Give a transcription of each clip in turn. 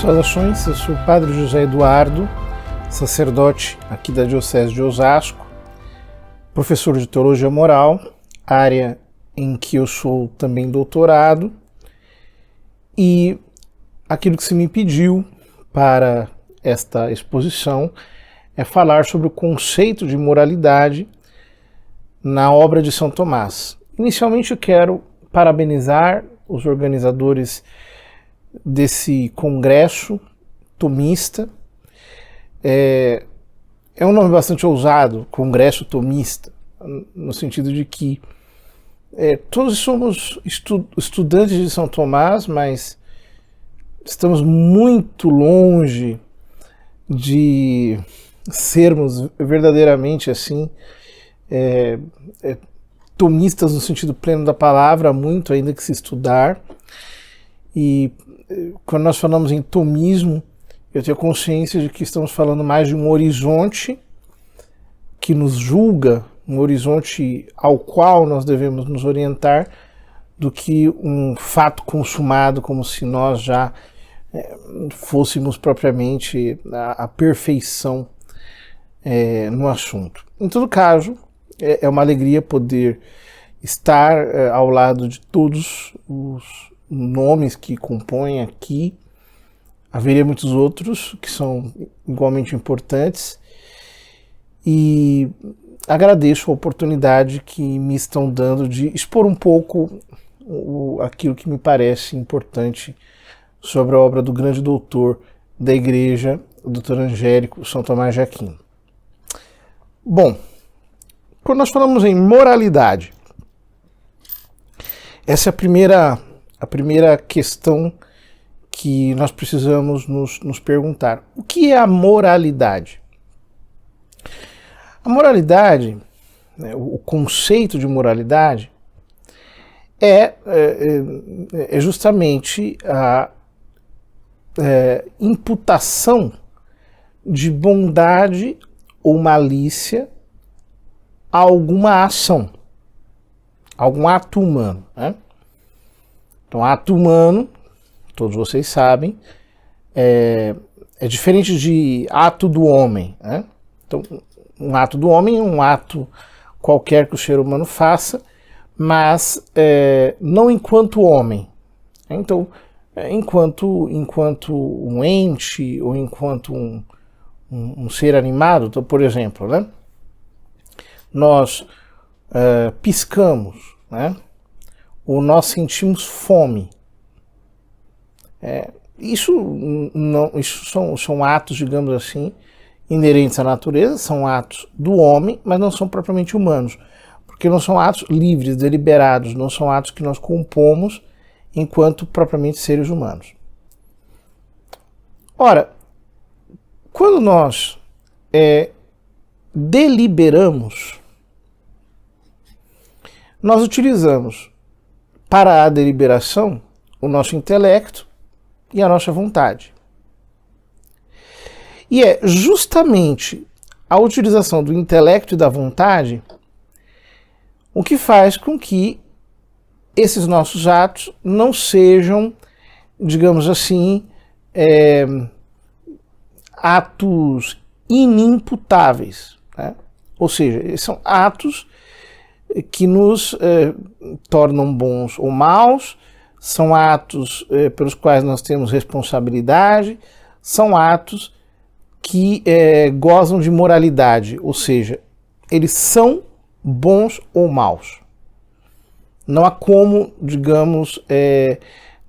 Saudações, eu sou o Padre José Eduardo, sacerdote aqui da Diocese de Osasco, professor de Teologia Moral, área em que eu sou também doutorado, e aquilo que se me pediu para esta exposição é falar sobre o conceito de moralidade na obra de São Tomás. Inicialmente eu quero parabenizar os organizadores desse congresso tomista. É um nome bastante ousado, Congresso Tomista, no sentido de que todos somos estudantes de São Tomás, mas estamos muito longe de sermos verdadeiramente assim, tomistas no sentido pleno da palavra, há muito ainda que se estudar. E quando nós falamos em tomismo, eu tenho consciência de que estamos falando mais de um horizonte que nos julga, um horizonte ao qual nós devemos nos orientar, do que um fato consumado, como se nós já fôssemos propriamente a perfeição no assunto. Em todo caso, é uma alegria poder estar ao lado de todos os nomes que compõem aqui. Haveria muitos outros que são igualmente importantes, e agradeço a oportunidade que me estão dando de expor um pouco aquilo que me parece importante sobre a obra do grande doutor da Igreja, o doutor Angélico São Tomás de Aquino. Bom, quando nós falamos em moralidade, essa é a primeira questão que nós precisamos nos perguntar. O que é a moralidade? A moralidade, o conceito de moralidade, é justamente a imputação de bondade ou malícia a alguma ação, algum ato humano, né? Então, ato humano, todos vocês sabem, é diferente de ato do homem, né? Então, um ato do homem é um ato qualquer que o ser humano faça, mas não enquanto homem. Então, enquanto um ente ou enquanto um ser animado. Então, por exemplo, né? Nós piscamos, né? Ou nós sentimos fome. Isso são atos, digamos assim, inerentes à natureza, são atos do homem, mas não são propriamente humanos, porque não são atos livres, deliberados, não são atos que nós compomos enquanto propriamente seres humanos. Ora, quando nós deliberamos, nós utilizamos para a deliberação o nosso intelecto e a nossa vontade. E é justamente a utilização do intelecto e da vontade o que faz com que esses nossos atos não sejam, digamos assim, atos inimputáveis, né? Ou seja, são atos que nos tornam bons ou maus, são atos pelos quais nós temos responsabilidade, são atos que gozam de moralidade, ou seja, eles são bons ou maus. Não há como, digamos,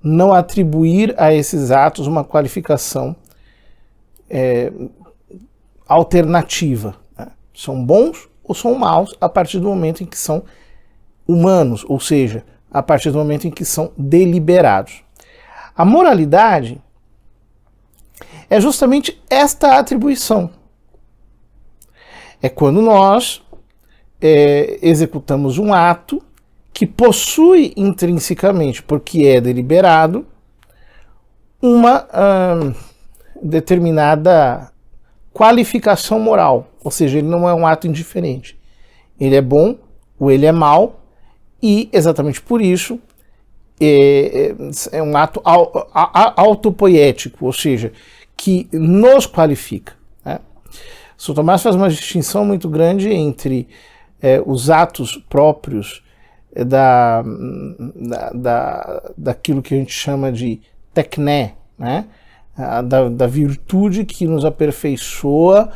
não atribuir a esses atos uma qualificação alternativa, né? São bons ou são maus a partir do momento em que são humanos, ou seja, a partir do momento em que são deliberados. A moralidade é justamente esta atribuição. É quando nós executamos um ato que possui intrinsecamente, porque é deliberado, uma determinada qualificação moral, ou seja, ele não é um ato indiferente. Ele é bom ou ele é mau, e exatamente por isso é um ato autopoético, ou seja, que nos qualifica, né? São Tomás faz uma distinção muito grande entre os atos próprios daquilo que a gente chama de tecné, né? Da virtude que nos aperfeiçoa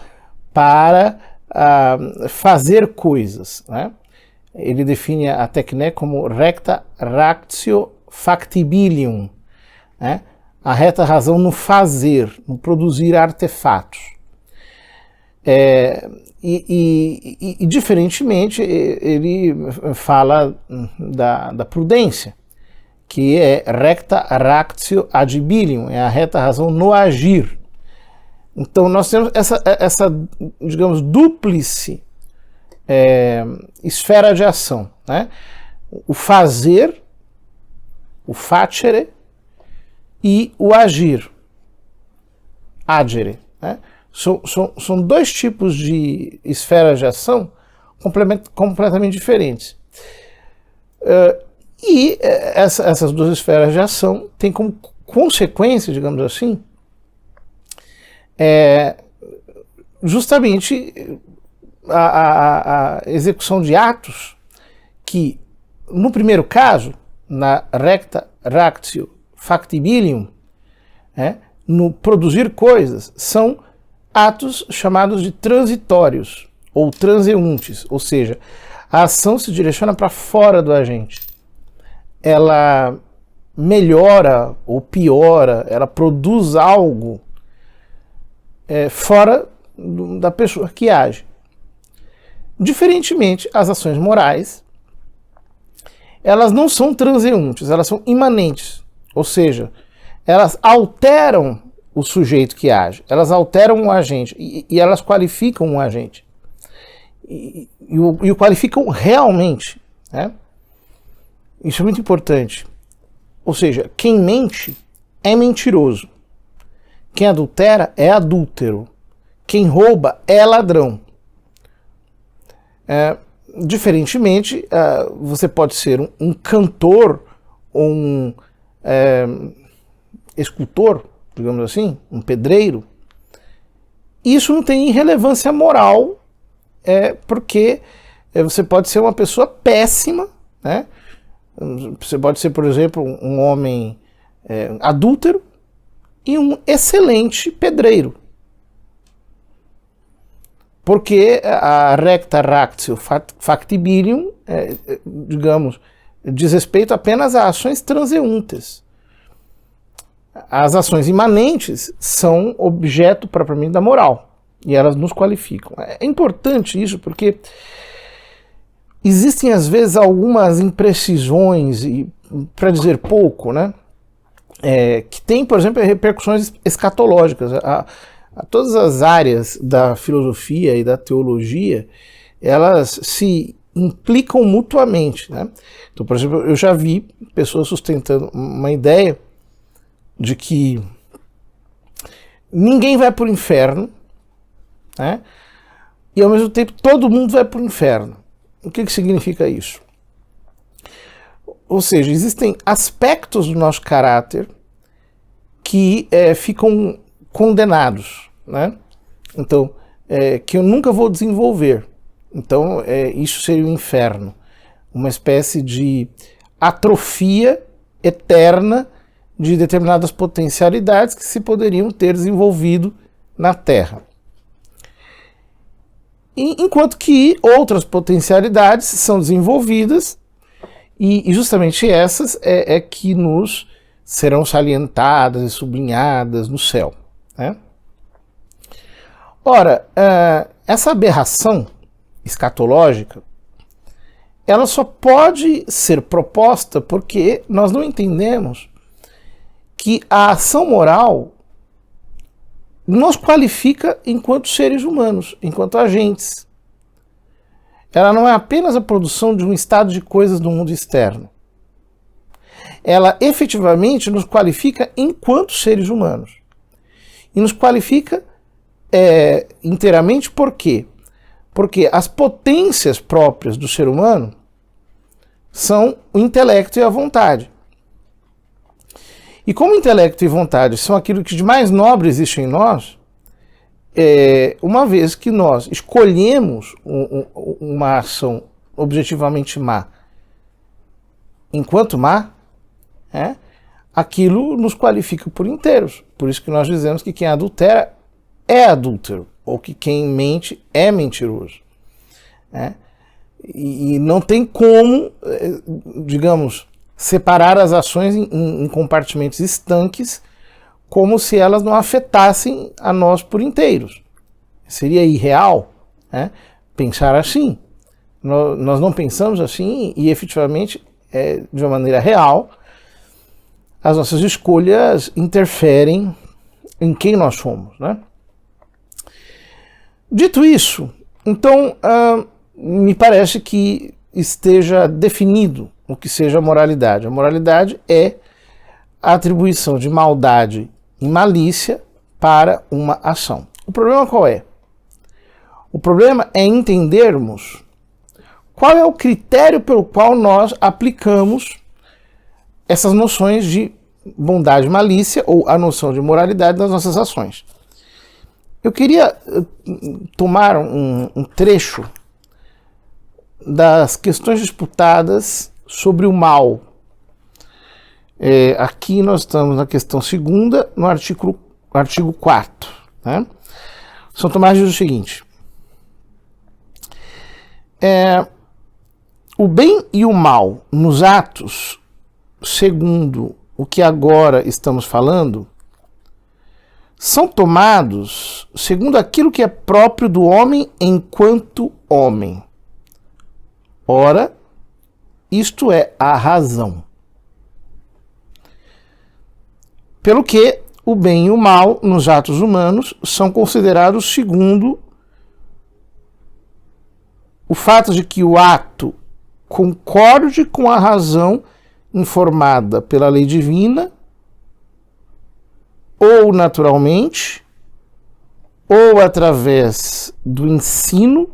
para fazer coisas, né? Ele define a tecné como recta ratio factibilium, né? A reta razão no fazer, no produzir artefatos. E diferentemente, ele fala da prudência, que é recta ratio agibilium, é a reta razão no agir. Então nós temos essa digamos, dúplice esfera de ação, né? O fazer, o facere, e o agir, agere, né? São dois tipos de esferas de ação completamente diferentes. Essas duas esferas de ação têm como consequência, digamos assim, justamente a execução de atos que, no primeiro caso, na recta ratio factibilium, no produzir coisas, são atos chamados de transitórios ou transeuntes, ou seja, a ação se direciona para fora do agente. Ela melhora ou piora, ela produz algo fora da pessoa que age. Diferentemente, as ações morais, elas não são transeuntes, elas são imanentes, ou seja, elas alteram o sujeito que age, elas alteram o agente e elas qualificam o agente e o qualificam realmente, né? Isso é muito importante. Ou seja, quem mente é mentiroso, quem adultera é adúltero, quem rouba é ladrão. Diferentemente, você pode ser um cantor ou um escultor, digamos assim, um pedreiro. Isso não tem relevância moral, porque você pode ser uma pessoa péssima, né? Você pode ser, por exemplo, um homem adúltero e um excelente pedreiro. Porque a recta ratio factibilium, digamos, diz respeito apenas a ações transeuntes. As ações imanentes são objeto propriamente da moral e elas nos qualificam. É importante isso porque existem às vezes algumas imprecisões, e para dizer pouco, né, que tem, por exemplo, repercussões escatológicas. Todas as áreas da filosofia e da teologia, elas se implicam mutuamente, né? Então, por exemplo, eu já vi pessoas sustentando uma ideia de que ninguém vai para o inferno, né? E ao mesmo tempo todo mundo vai para o inferno. O que significa isso? Ou seja, existem aspectos do nosso caráter que ficam condenados, né? Então, que eu nunca vou desenvolver. Então, isso seria o inferno. Uma espécie de atrofia eterna de determinadas potencialidades que se poderiam ter desenvolvido na Terra. Enquanto que outras potencialidades são desenvolvidas e justamente essas que nos serão salientadas e sublinhadas no céu, né? Ora, essa aberração escatológica, ela só pode ser proposta porque nós não entendemos que a ação moral nos qualifica enquanto seres humanos, enquanto agentes. Ela não é apenas a produção de um estado de coisas do mundo externo. Ela efetivamente nos qualifica enquanto seres humanos. E nos qualifica inteiramente por quê? Porque as potências próprias do ser humano são o intelecto e a vontade. E como intelecto e vontade são aquilo que de mais nobre existe em nós, uma vez que nós escolhemos uma ação objetivamente má enquanto má, aquilo nos qualifica por inteiros. Por isso que nós dizemos que quem adultera é adúltero, ou que quem mente é mentiroso. E não tem como, digamos, separar as ações em compartimentos estanques, como se elas não afetassem a nós por inteiros. Seria irreal, pensar assim. Nós não pensamos assim e efetivamente, de uma maneira real, as nossas escolhas interferem em quem nós somos, né? Dito isso, então, me parece que esteja definido o que seja a moralidade. A moralidade é a atribuição de maldade e malícia para uma ação. O problema qual é? O problema é entendermos qual é o critério pelo qual nós aplicamos essas noções de bondade e malícia, ou a noção de moralidade nas nossas ações. Eu queria tomar um trecho das questões disputadas sobre o mal. Aqui nós estamos na questão 2ª, no artigo 4º. Né? São Tomás diz o seguinte: o bem e o mal nos atos, segundo o que agora estamos falando, são tomados segundo aquilo que é próprio do homem enquanto homem. Ora, isto é a razão. Pelo que o bem e o mal nos atos humanos são considerados segundo o fato de que o ato concorde com a razão informada pela lei divina, ou naturalmente, ou através do ensino,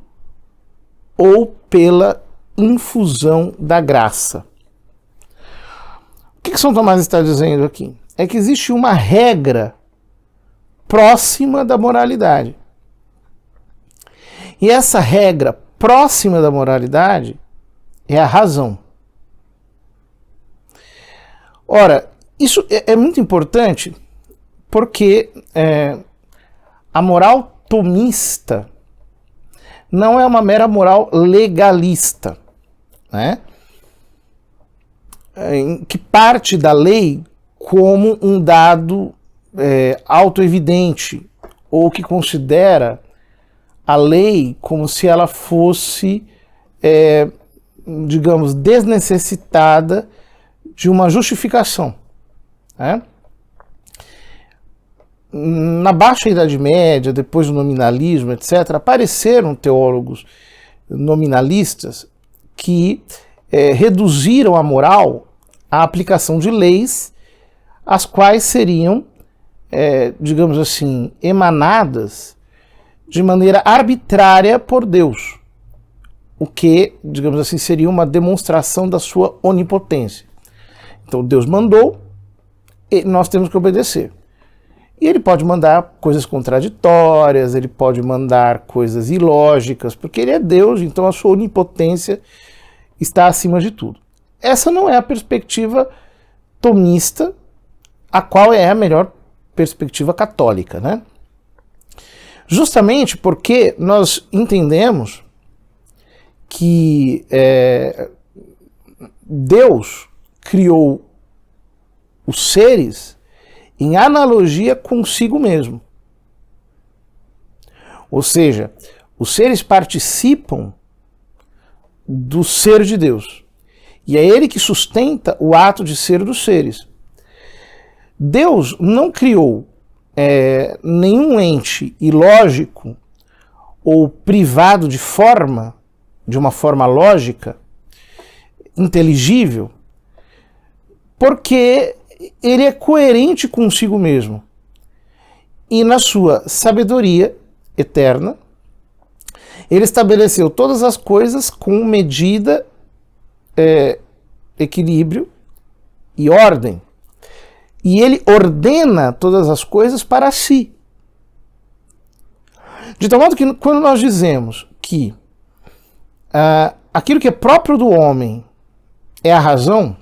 ou pela infusão da graça. O que São Tomás está dizendo aqui? É que existe uma regra próxima da moralidade. E essa regra próxima da moralidade é a razão. Ora, isso é muito importante porque a moral tomista não é uma mera moral legalista, né? Que parte da lei como um dado autoevidente, ou que considera a lei como se ela fosse, digamos, desnecessitada de uma justificação. Né? Na Baixa Idade Média, depois do nominalismo, etc., apareceram teólogos nominalistas que reduziram a moral à aplicação de leis, as quais seriam, digamos assim, emanadas de maneira arbitrária por Deus, o que, digamos assim, seria uma demonstração da sua onipotência. Então Deus mandou e nós temos que obedecer. E ele pode mandar coisas contraditórias, ele pode mandar coisas ilógicas, porque ele é Deus, então a sua onipotência está acima de tudo. Essa não é a perspectiva tomista, a qual é a melhor perspectiva católica, né? Justamente porque nós entendemos que Deus criou os seres em analogia consigo mesmo. Ou seja, os seres participam do ser de Deus. E é ele que sustenta o ato de ser dos seres. Deus não criou nenhum ente ilógico ou privado de uma forma lógica, inteligível, porque ele é coerente consigo mesmo. E na sua sabedoria eterna, ele estabeleceu todas as coisas com medida, equilíbrio e ordem. e ele ordena todas as coisas para si. De tal modo que quando nós dizemos que aquilo que é próprio do homem é a razão,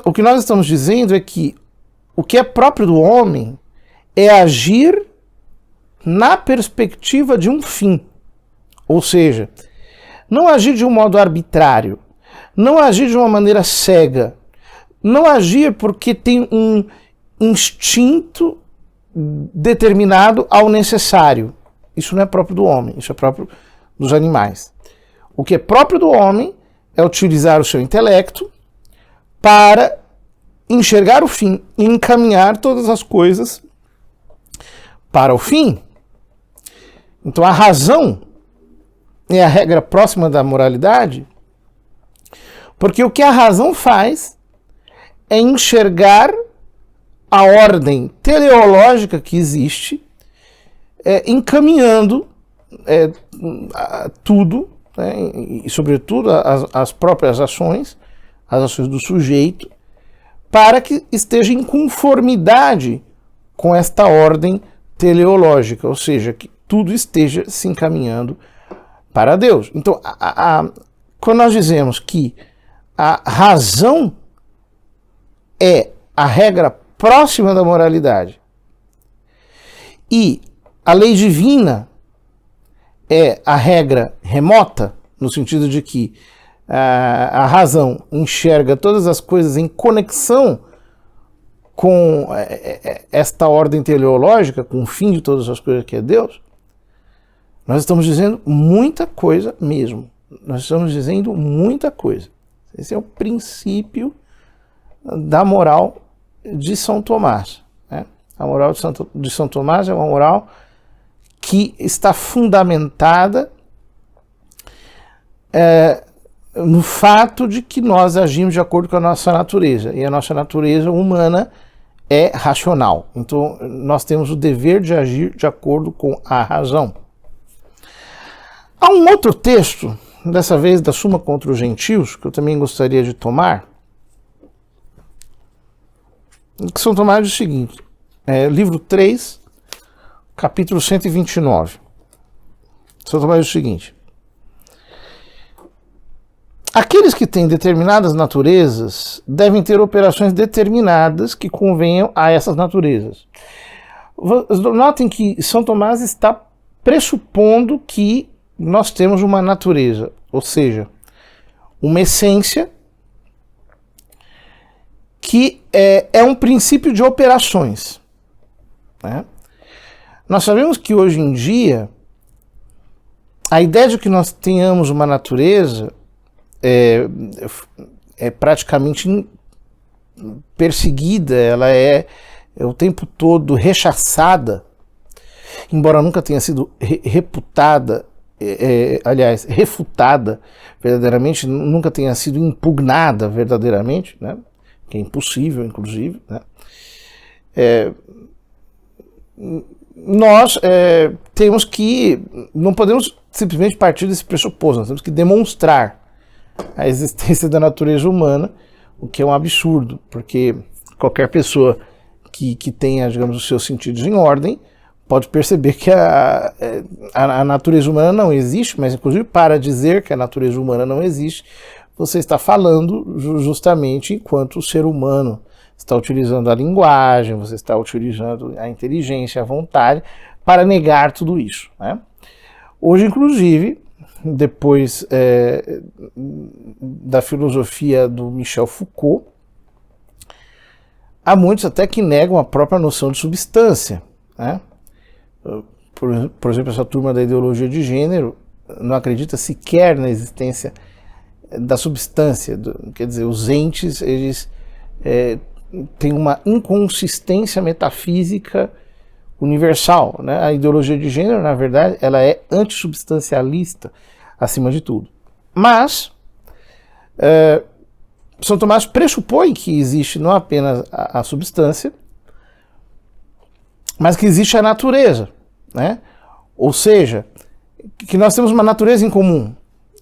o que nós estamos dizendo é que o que é próprio do homem é agir na perspectiva de um fim. Ou seja, não agir de um modo arbitrário, não agir de uma maneira cega, não agir porque tem um instinto determinado ao necessário. Isso não é próprio do homem, isso é próprio dos animais. O que é próprio do homem é utilizar o seu intelecto para enxergar o fim e encaminhar todas as coisas para o fim. Então a razão é a regra próxima da moralidade, porque o que a razão faz é enxergar a ordem teleológica que existe, encaminhando tudo, e sobretudo as próprias ações, as ações do sujeito, para que esteja em conformidade com esta ordem teleológica, ou seja, que tudo esteja se encaminhando para Deus. Então, quando nós dizemos que a razão é a regra próxima da moralidade e a lei divina é a regra remota, no sentido de que a razão enxerga todas as coisas em conexão com esta ordem teleológica, com o fim de todas as coisas que é Deus, nós estamos dizendo muita coisa mesmo. Nós estamos dizendo muita coisa. Esse é o princípio da moral de São Tomás. Né? A moral de São Tomás é uma moral que está fundamentada no fato de que nós agimos de acordo com a nossa natureza, e a nossa natureza humana é racional. Então, nós temos o dever de agir de acordo com a razão. Há um outro texto, dessa vez da Suma contra os Gentios, que eu também gostaria de tomar, que São Tomás diz o seguinte, livro 3, capítulo 129. São Tomás diz o seguinte: aqueles que têm determinadas naturezas devem ter operações determinadas que convenham a essas naturezas. Notem que São Tomás está pressupondo que nós temos uma natureza, ou seja, uma essência que é um princípio de operações. Né? Nós sabemos que hoje em dia a ideia de que nós tenhamos uma natureza é praticamente perseguida, ela é o tempo todo rechaçada, embora nunca tenha sido refutada verdadeiramente, nunca tenha sido impugnada verdadeiramente, né? Que é impossível, inclusive. Né? Nós temos que, não podemos simplesmente partir desse pressuposto, nós temos que demonstrar a existência da natureza humana, o que é um absurdo, porque qualquer pessoa que tenha, digamos, os seus sentidos em ordem pode perceber que a natureza humana não existe, mas inclusive para dizer que a natureza humana não existe, você está falando justamente enquanto o ser humano está utilizando a linguagem, você está utilizando a inteligência, a vontade, para negar tudo isso. Né? Hoje, inclusive, depois da filosofia do Michel Foucault, há muitos até que negam a própria noção de substância. Né? Por exemplo, essa turma da ideologia de gênero não acredita sequer na existência da substância. Quer dizer, os entes, eles têm uma inconsistência metafísica universal. Né? A ideologia de gênero, na verdade, ela é antissubstancialista, acima de tudo. Mas São Tomás pressupõe que existe não apenas a substância, mas que existe a natureza. Né? Ou seja, que nós temos uma natureza em comum.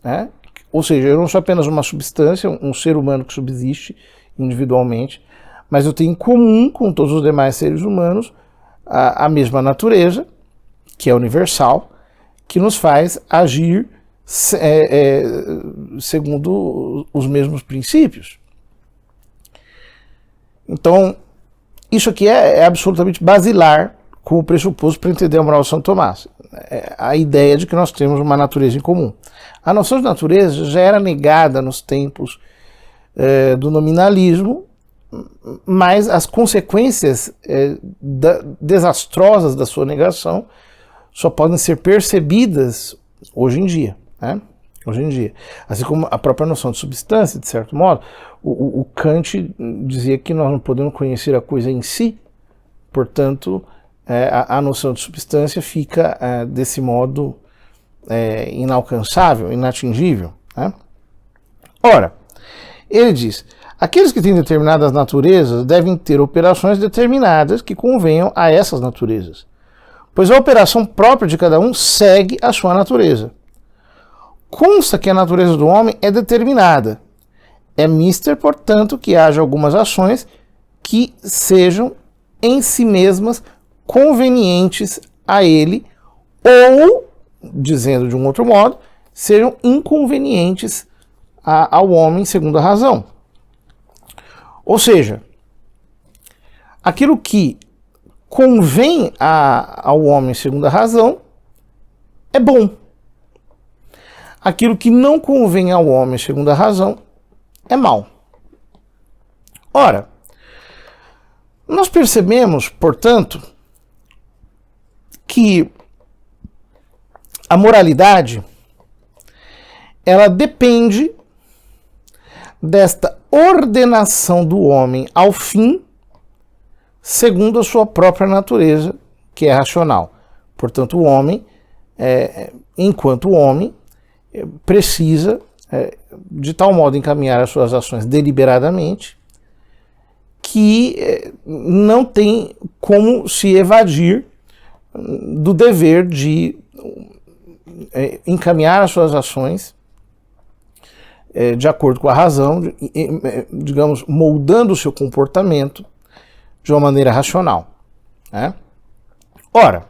Né? Ou seja, eu não sou apenas uma substância, um ser humano que subsiste individualmente, mas eu tenho em comum com todos os demais seres humanos a mesma natureza, que é universal, que nos faz agir segundo os mesmos princípios. Então, isso aqui é absolutamente basilar como pressuposto para entender a moral de São Tomás. A ideia de que nós temos uma natureza em comum. A noção de natureza já era negada nos tempos do nominalismo, mas as consequências desastrosas da sua negação só podem ser percebidas hoje em dia, né? Hoje em dia. Assim como a própria noção de substância, de certo modo, o Kant dizia que nós não podemos conhecer a coisa em si, portanto, a noção de substância fica, desse modo, inalcançável, inatingível, né? Ora, ele diz: aqueles que têm determinadas naturezas devem ter operações determinadas que convenham a essas naturezas, pois a operação própria de cada um segue a sua natureza. Consta que a natureza do homem é determinada. É mister, portanto, que haja algumas ações que sejam em si mesmas convenientes a ele, ou, dizendo de um outro modo, sejam inconvenientes ao homem segundo a razão. Ou seja, aquilo que convém ao homem segundo a razão é bom. Aquilo que não convém ao homem segundo a razão é mal. Ora, nós percebemos, portanto, que a moralidade ela depende desta ordenação do homem ao fim segundo a sua própria natureza, que é racional. Portanto, o homem, enquanto homem, precisa de tal modo encaminhar as suas ações deliberadamente que não tem como se evadir do dever de encaminhar as suas ações de acordo com a razão, digamos, moldando o seu comportamento de uma maneira racional, né? Ora,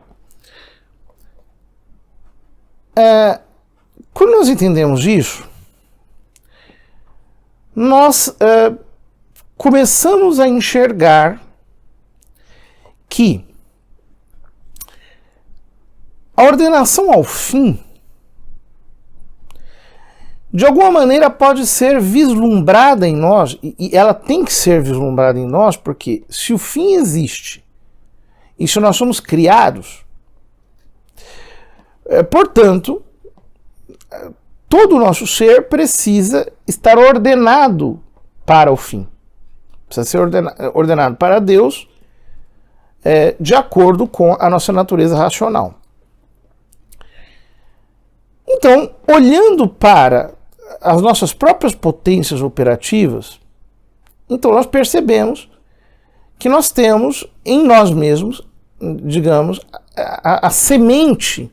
quando nós entendemos isso, nós começamos a enxergar que a ordenação ao fim, de alguma maneira, pode ser vislumbrada em nós, e ela tem que ser vislumbrada em nós, porque se o fim existe, e se nós somos criados, portanto, todo o nosso ser precisa estar ordenado para o fim. Precisa ser ordenado para Deus, de acordo com a nossa natureza racional. Então, olhando para as nossas próprias potências operativas, então nós percebemos que nós temos em nós mesmos, digamos, a semente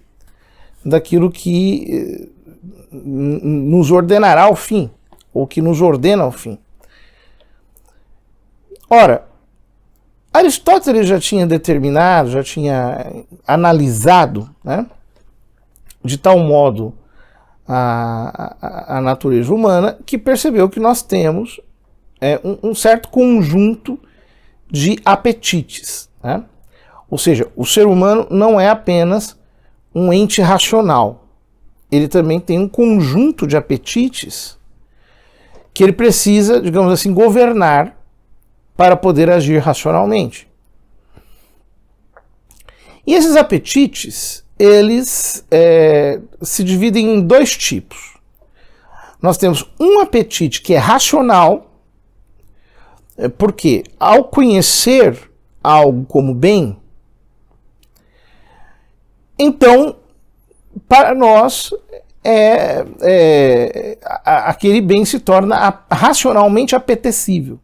daquilo que nos ordenará ao fim, ou que nos ordena ao fim. Ora, Aristóteles já tinha determinado, já tinha analisado, né, de tal modo a natureza humana, que percebeu que nós temos um certo conjunto de apetites, né? Ou seja, o ser humano não é apenas um ente racional, ele também tem um conjunto de apetites que ele precisa, digamos assim, governar para poder agir racionalmente. E esses apetites, eles se dividem em dois tipos. Nós temos um apetite que é racional, porque ao conhecer algo como bem, então, para nós, aquele bem se torna racionalmente apetecível.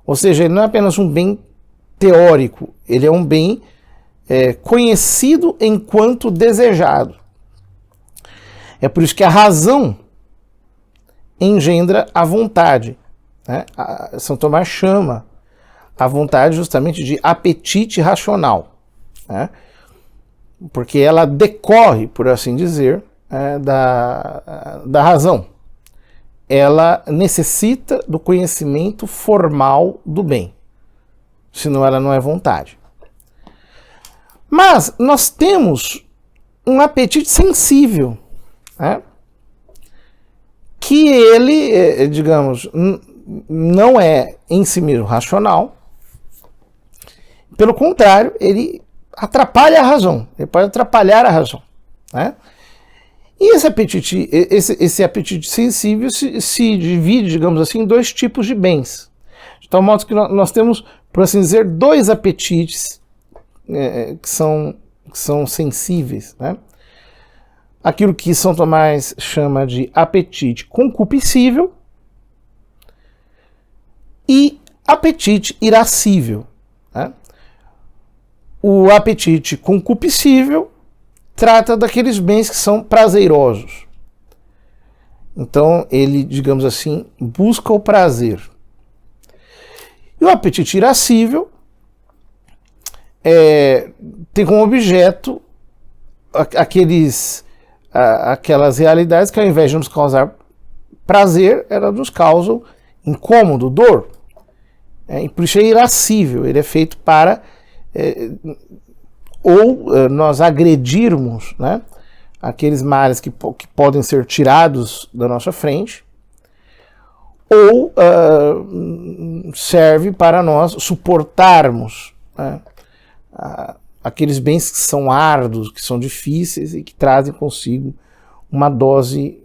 Ou seja, ele não é apenas um bem teórico, ele é um bem conhecido enquanto desejado. É por isso que a razão engendra a vontade, né? São Tomás chama a vontade justamente de apetite racional, né? Porque ela decorre, por assim dizer, da razão. Ela necessita do conhecimento formal do bem, senão ela não é vontade. Mas nós temos um apetite sensível, né? Que ele, digamos, não é em si mesmo racional. Pelo contrário, ele atrapalha a razão, ele pode atrapalhar a razão, né? E esse apetite sensível se divide, digamos assim, em dois tipos de bens. De tal modo que nós temos, por assim dizer, dois apetites que são sensíveis, né? Aquilo que São Tomás chama de apetite concupiscível e apetite irascível, né? O apetite concupiscível trata daqueles bens que são prazerosos. Então, ele, digamos assim, busca o prazer. E o apetite irascível tem como objeto aquelas realidades que, ao invés de nos causar prazer, elas nos causam incômodo, dor. Por isso é irascível, ele é feito para nós agredirmos, né, aqueles males que podem ser tirados da nossa frente, ou serve para nós suportarmos, né, aqueles bens que são árduos, que são difíceis e que trazem consigo uma dose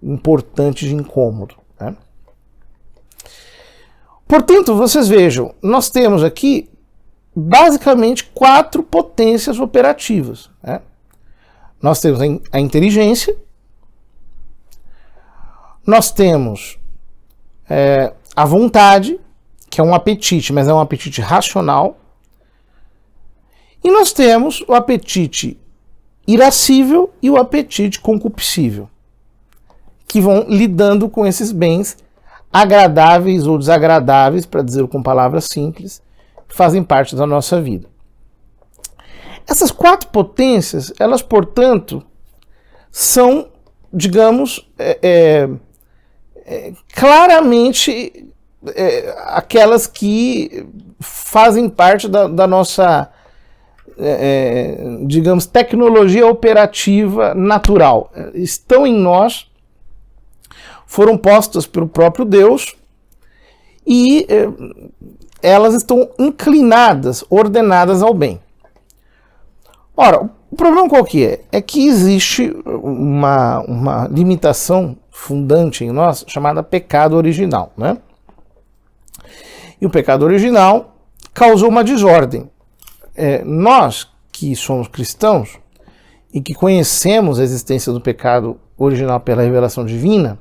importante de incômodo, né? Portanto, vocês vejam, nós temos aqui basicamente 4 potências operativas, né? Nós temos a inteligência, nós temos a vontade, que é um apetite, mas é um apetite racional, e nós temos o apetite irascível e o apetite concupiscível, que vão lidando com esses bens agradáveis ou desagradáveis, para dizer com palavras simples, que fazem parte da nossa vida. Essas 4 potências, elas, portanto, são, digamos, claramente aquelas que fazem parte da nossa, digamos, tecnologia operativa natural. Estão em nós, foram postas pelo próprio Deus e elas estão inclinadas, ordenadas ao bem. Ora, o problema qual que é? É que existe uma limitação fundante em nós chamada pecado original, né? E o pecado original causou uma desordem. Nós que somos cristãos e que conhecemos a existência do pecado original pela revelação divina,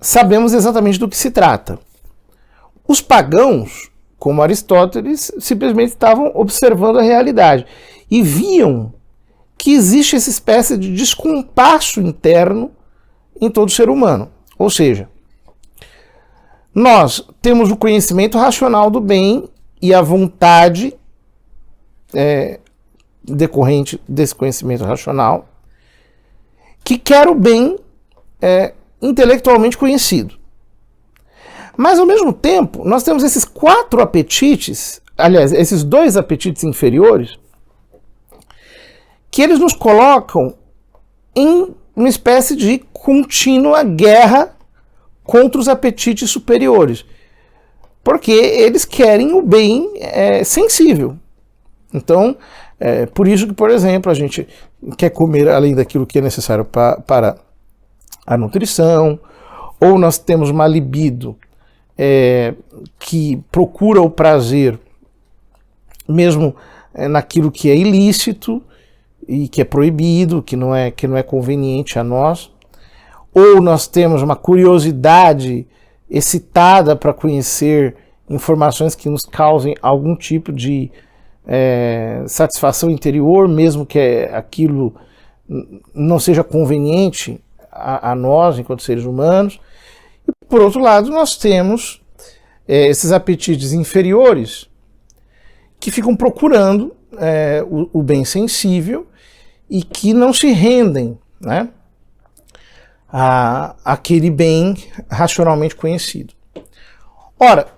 sabemos exatamente do que se trata. Os pagãos, como Aristóteles, simplesmente estavam observando a realidade e viam que existe essa espécie de descompasso interno em todo ser humano. Ou seja, nós temos o conhecimento racional do bem e a vontade decorrente desse conhecimento racional que quer o bem intelectualmente conhecido. Mas, ao mesmo tempo, nós temos esses 4 apetites, aliás, esses 2 apetites inferiores, que eles nos colocam em uma espécie de contínua guerra contra os apetites superiores, porque eles querem o bem sensível. Então, por isso que, por exemplo, a gente quer comer além daquilo que é necessário para a nutrição, ou nós temos uma libido que procura o prazer mesmo naquilo que é ilícito e que é proibido, que não é conveniente a nós, ou nós temos uma curiosidade excitada para conhecer informações que nos causem algum tipo de satisfação interior, mesmo que aquilo não seja conveniente a nós enquanto seres humanos. E, por outro lado, nós temos esses apetites inferiores que ficam procurando o bem sensível e que não se rendem, né, àquele bem racionalmente conhecido. Ora,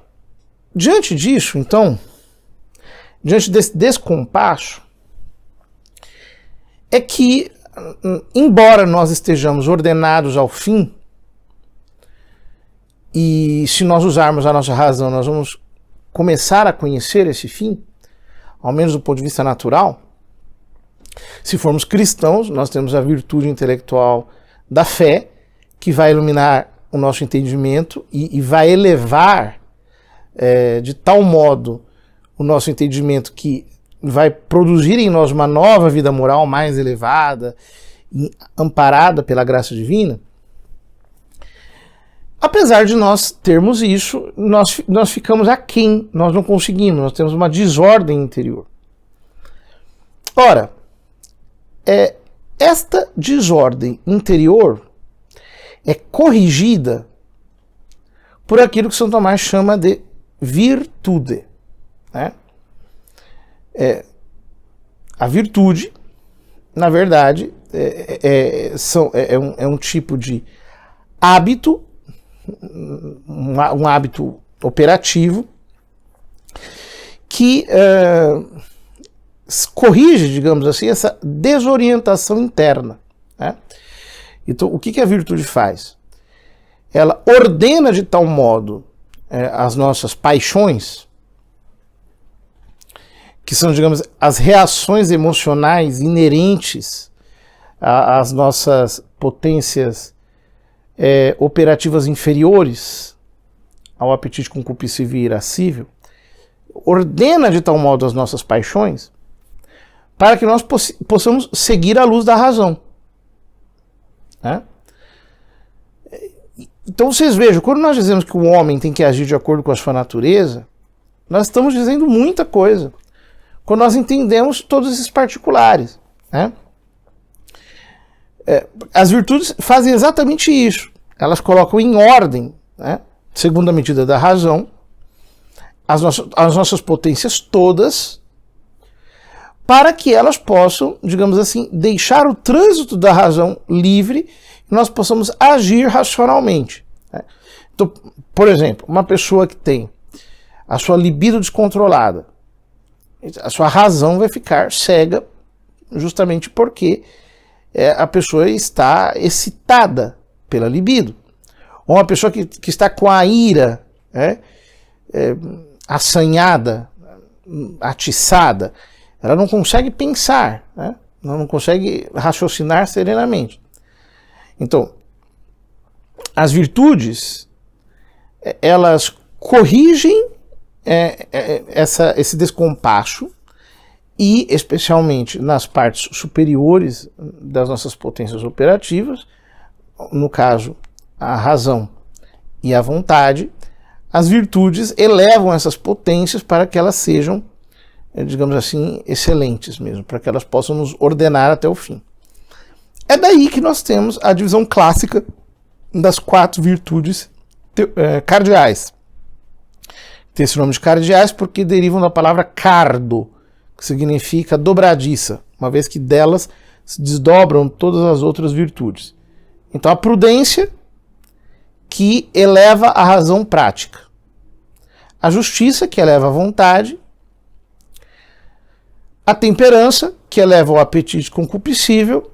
diante disso, então, diante desse descompasso, é que, embora nós estejamos ordenados ao fim, e se nós usarmos a nossa razão, nós vamos começar a conhecer esse fim, ao menos do ponto de vista natural. Se formos cristãos, nós temos a virtude intelectual da fé, que vai iluminar o nosso entendimento e vai elevar de tal modo o nosso entendimento que vai produzir em nós uma nova vida moral mais elevada, amparada pela graça divina. Apesar de nós termos isso, nós ficamos aquém, nós não conseguimos, nós temos uma desordem interior. Ora, esta desordem interior é corrigida por aquilo que São Tomás chama de virtude, né? A virtude, na verdade, é um tipo de hábito, um hábito operativo que corrige, digamos assim, essa desorientação interna, né? Então, o que a virtude faz? Ela ordena de tal modo as nossas paixões, que são, digamos, as reações emocionais inerentes às nossas potências operativas inferiores ao apetite concupiscível e irascível, ordena de tal modo as nossas paixões para que nós possamos seguir a luz da razão, né? Então vocês vejam, quando nós dizemos que o homem tem que agir de acordo com a sua natureza, nós estamos dizendo muita coisa, quando nós entendemos todos esses particulares, né? As virtudes fazem exatamente isso. Elas colocam em ordem, né, segundo a medida da razão, as nossas potências todas, para que elas possam, digamos assim, deixar o trânsito da razão livre e nós possamos agir racionalmente, né? Então, por exemplo, uma pessoa que tem a sua libido descontrolada, a sua razão vai ficar cega justamente porque a pessoa está excitada pela libido. Ou uma pessoa que está com a ira assanhada, atiçada, ela não consegue pensar, né? Não consegue raciocinar serenamente. Então, as virtudes, elas corrigem esse descompasso, e especialmente nas partes superiores das nossas potências operativas, no caso, a razão e a vontade, as virtudes elevam essas potências para que elas sejam, digamos assim, excelentes mesmo, para que elas possam nos ordenar até o fim. É daí que nós temos a divisão clássica das 4 virtudes cardeais. Tem esse nome de cardeais porque derivam da palavra cardo, que significa dobradiça, uma vez que delas se desdobram todas as outras virtudes. Então a prudência, que eleva a razão prática. A justiça, que eleva a vontade. A temperança, que eleva o apetite concupiscível.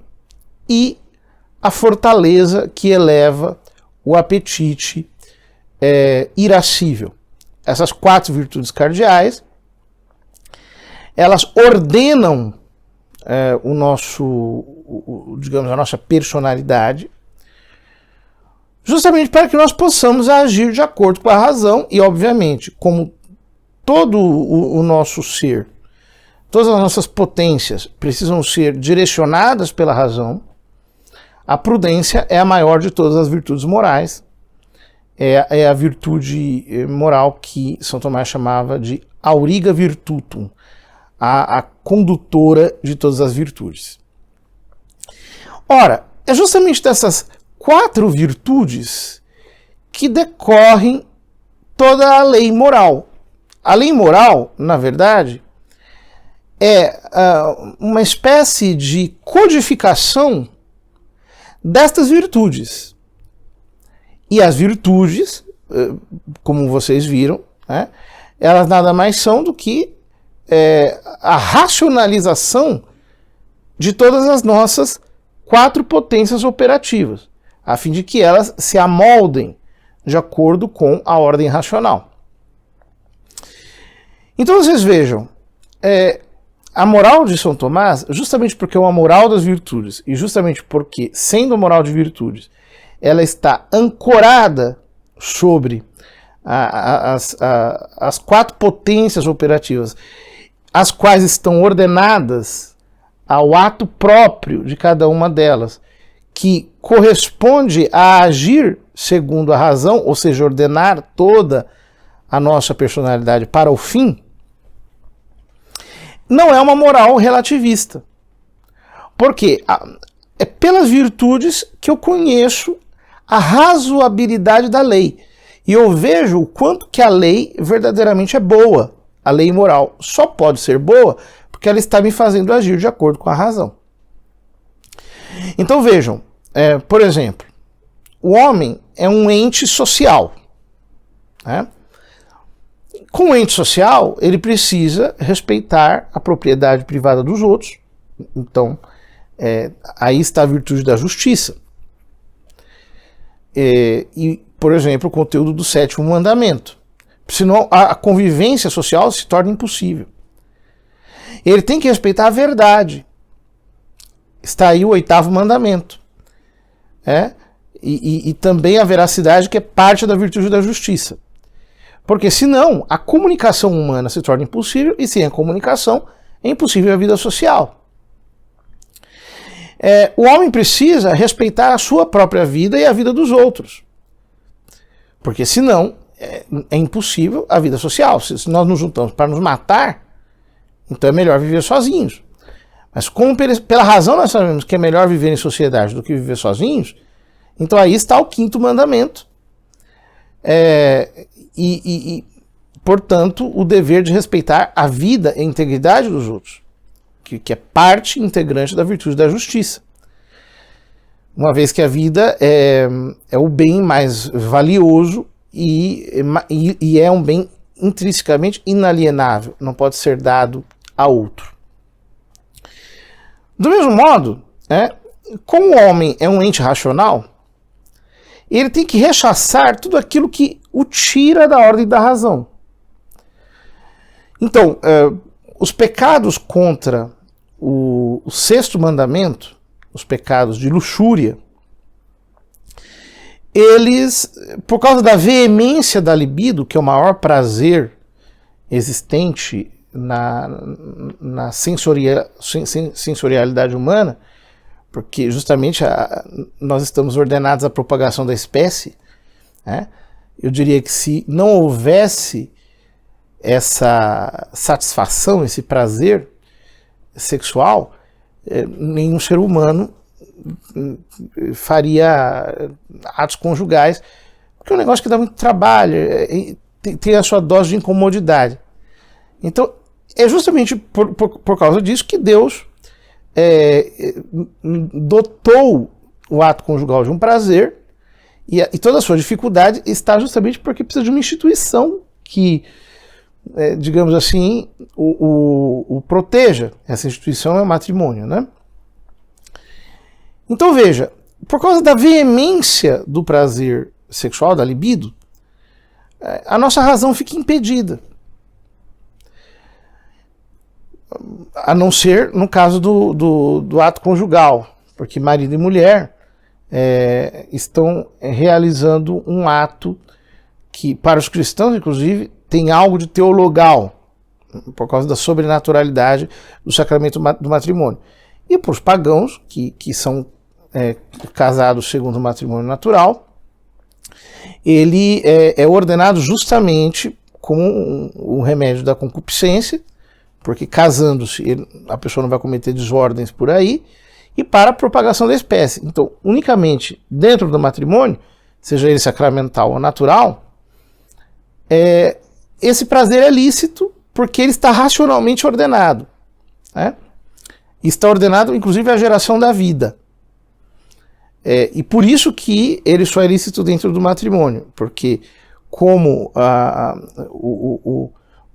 E a fortaleza, que eleva o apetite irascível. Essas 4 virtudes cardeais, elas ordenam digamos, a nossa personalidade, justamente para que nós possamos agir de acordo com a razão e, obviamente, como todo o nosso ser, todas as nossas potências precisam ser direcionadas pela razão, a prudência é a maior de todas as virtudes morais, é a virtude moral que São Tomás chamava de auriga virtutum, a condutora de todas as virtudes. Ora, é justamente dessas 4 virtudes que decorrem toda a lei moral. A lei moral, na verdade, é uma espécie de codificação destas virtudes. E as virtudes, como vocês viram, né, elas nada mais são do que a racionalização de todas as nossas 4 potências operativas, a fim de que elas se amoldem de acordo com a ordem racional. Então vocês vejam, a moral de São Tomás, justamente porque é uma moral das virtudes, e justamente porque, sendo moral de virtudes, ela está ancorada sobre as 4 potências operativas, as quais estão ordenadas ao ato próprio de cada uma delas, que corresponde a agir segundo a razão, ou seja, ordenar toda a nossa personalidade para o fim, não é uma moral relativista. Porque é pelas virtudes que eu conheço a razoabilidade da lei. E eu vejo o quanto que a lei verdadeiramente é boa. A lei moral só pode ser boa porque ela está me fazendo agir de acordo com a razão. Então vejam, por exemplo, o homem é um ente social, né? Com o ente social, ele precisa respeitar a propriedade privada dos outros. Então, aí está a virtude da justiça. E, por exemplo, o conteúdo do 7º mandamento. Senão a convivência social se torna impossível. Ele tem que respeitar a verdade. Está aí o 8º mandamento. E também a veracidade, que é parte da virtude da justiça. Porque senão a comunicação humana se torna impossível, e sem a comunicação é impossível a vida social. O homem precisa respeitar a sua própria vida e a vida dos outros. Porque senão é impossível a vida social. Se nós nos juntamos para nos matar, então é melhor viver sozinhos. Mas como pela razão nós sabemos que é melhor viver em sociedade do que viver sozinhos, então aí está o 5º mandamento. Portanto, o dever de respeitar a vida e a integridade dos outros, que é parte integrante da virtude da justiça. Uma vez que a vida é o bem mais valioso e é um bem intrinsecamente inalienável, não pode ser dado a outro. Do mesmo modo, como o homem é um ente racional, ele tem que rechaçar tudo aquilo que o tira da ordem da razão. Então, os pecados contra o 6º mandamento, os pecados de luxúria, eles, por causa da veemência da libido, que é o maior prazer existente na sensorialidade humana, porque justamente nós estamos ordenados à propagação da espécie, eu diria que se não houvesse essa satisfação, esse prazer sexual, nenhum ser humano faria atos conjugais, porque é um negócio que dá muito trabalho, tem a sua dose de incomodidade. Então, é justamente por causa disso que Deus dotou o ato conjugal de um prazer, e toda a sua dificuldade está justamente porque precisa de uma instituição que, digamos assim, o proteja. Essa instituição é o matrimônio, né? Então veja, por causa da veemência do prazer sexual, da libido, a nossa razão fica impedida. A não ser no caso do ato conjugal, porque marido e mulher estão realizando um ato que, para os cristãos, inclusive, tem algo de teologal, por causa da sobrenaturalidade do sacramento do matrimônio. E para os pagãos, que são casados segundo o matrimônio natural, ele é ordenado justamente como o remédio da concupiscência, porque casando-se a pessoa não vai cometer desordens por aí, e para a propagação da espécie. Então, unicamente dentro do matrimônio, seja ele sacramental ou natural, esse prazer é lícito porque ele está racionalmente ordenado, né? Está ordenado, inclusive, à geração da vida. E por isso que ele só é lícito dentro do matrimônio, porque como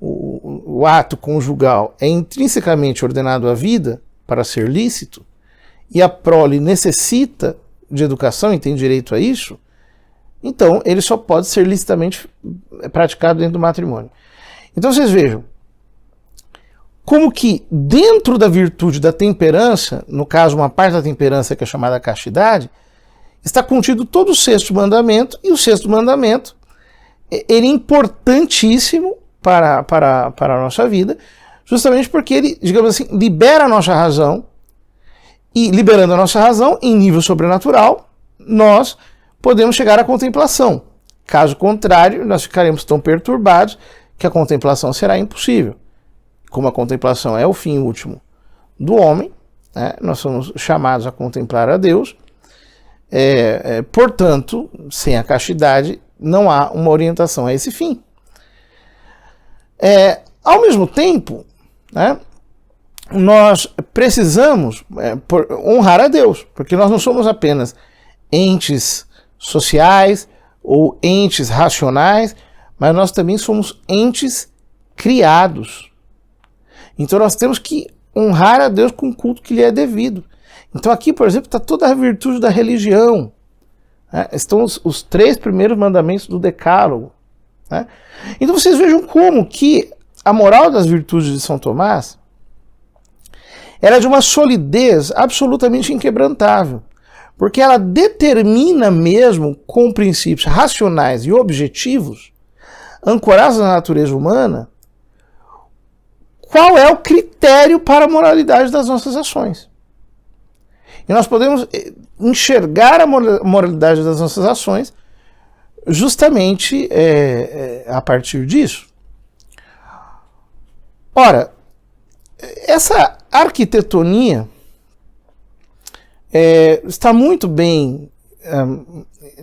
o ato conjugal é intrinsecamente ordenado à vida para ser lícito, e a prole necessita de educação e tem direito a isso, então ele só pode ser licitamente praticado dentro do matrimônio. Então vocês vejam, como que dentro da virtude da temperança, no caso uma parte da temperança que é chamada castidade, está contido todo o sexto mandamento, e o sexto mandamento ele é importantíssimo para a nossa vida, justamente porque ele, digamos assim, libera a nossa razão, e liberando a nossa razão, em nível sobrenatural, nós podemos chegar à contemplação. Caso contrário, nós ficaremos tão perturbados que a contemplação será impossível. Como a contemplação é o fim último do homem, né, nós somos chamados a contemplar a Deus, portanto, sem a castidade, não há uma orientação a esse fim. Ao mesmo tempo, né, nós precisamos honrar a Deus, porque nós não somos apenas entes sociais ou entes racionais, mas nós também somos entes criados. Então nós temos que honrar a Deus com o culto que lhe é devido. Então aqui, por exemplo, está toda a virtude da religião, né? Estão os 3 primeiros mandamentos do Decálogo, né? Então vocês vejam como que a moral das virtudes de São Tomás era de uma solidez absolutamente inquebrantável, porque ela determina mesmo com princípios racionais e objetivos, ancorados na natureza humana, qual é o critério para a moralidade das nossas ações. E nós podemos enxergar a moralidade das nossas ações justamente a partir disso. Ora, essa arquitetonia está muito bem,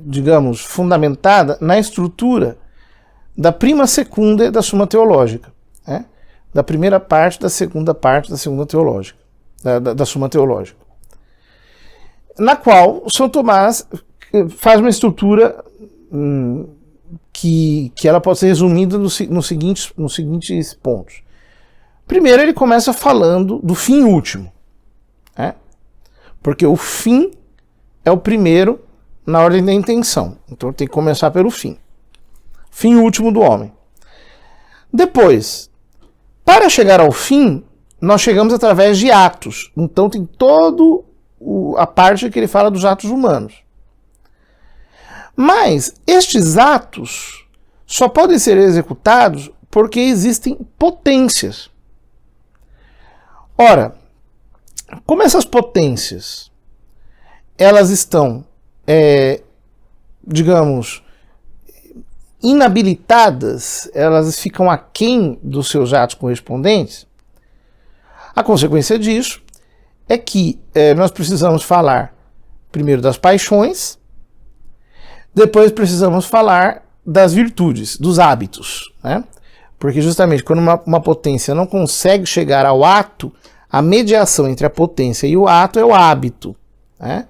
digamos, fundamentada na estrutura da prima secunda da Summa Teológica, né? Da primeira parte da segunda segunda teológica, da Summa Teológica, na qual São Tomás faz uma estrutura que ela pode ser resumida nos seguintes pontos. Primeiro, ele começa falando do fim último, né? Porque o fim é o primeiro na ordem da intenção, então tem que começar pelo fim. Fim último do homem. Depois, para chegar ao fim, nós chegamos através de atos. Então tem toda a parte que ele fala dos atos humanos. Mas estes atos só podem ser executados porque existem potências. Ora, como essas potências, elas estão, digamos, inabilitadas, elas ficam aquém dos seus atos correspondentes, a consequência disso é que nós precisamos falar primeiro das paixões, depois precisamos falar das virtudes, dos hábitos, né? Porque justamente quando uma potência não consegue chegar ao ato, a mediação entre a potência e o ato é o hábito, né?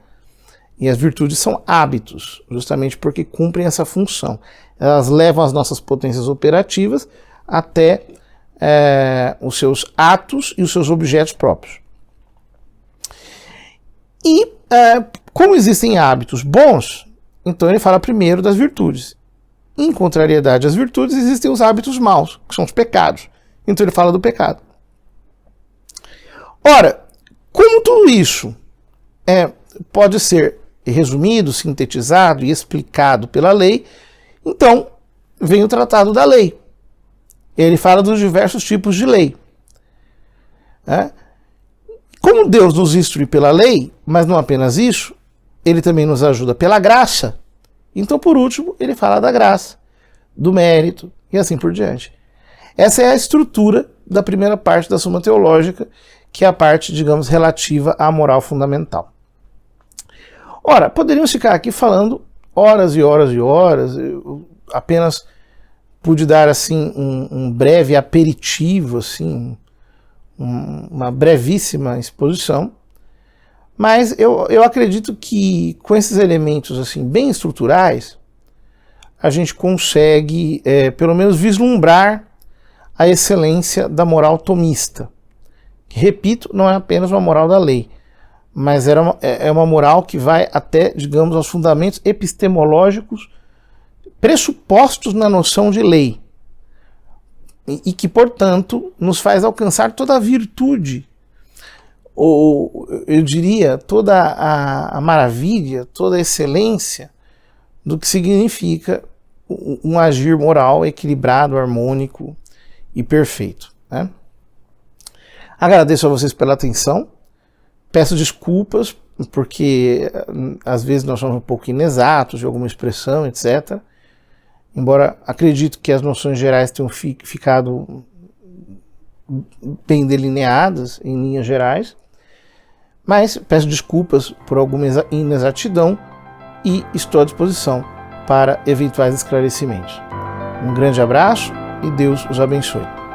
E as virtudes são hábitos, justamente porque cumprem essa função. Elas levam as nossas potências operativas até os seus atos e os seus objetos próprios. E como existem hábitos bons, então ele fala primeiro das virtudes. Em contrariedade às virtudes, existem os hábitos maus, que são os pecados. Então ele fala do pecado. Ora, como tudo isso pode ser resumido, sintetizado e explicado pela lei, então vem o tratado da lei. Ele fala dos diversos tipos de lei. Como Deus nos instrui pela lei, mas não apenas isso, ele também nos ajuda pela graça. Então, por último, ele fala da graça, do mérito e assim por diante. Essa é a estrutura da primeira parte da Summa Teológica, que é a parte, digamos, relativa à moral fundamental. Ora, poderíamos ficar aqui falando horas e horas e horas, eu apenas pude dar assim um breve aperitivo, assim, uma brevíssima exposição, mas eu acredito que com esses elementos assim bem estruturais a gente consegue pelo menos vislumbrar a excelência da moral tomista, que, repito, não é apenas uma moral da lei, mas é uma moral que vai até, digamos, aos fundamentos epistemológicos pressupostos na noção de lei, e que, portanto, nos faz alcançar toda a virtude, ou eu diria, toda a maravilha, toda a excelência do que significa um agir moral equilibrado, harmônico e perfeito, né? Agradeço a vocês pela atenção, peço desculpas, porque às vezes nós somos um pouco inexatos de alguma expressão, etc., embora acredito que as noções gerais tenham ficado bem delineadas em linhas gerais, mas peço desculpas por alguma inexatidão e estou à disposição para eventuais esclarecimentos. Um grande abraço e Deus os abençoe.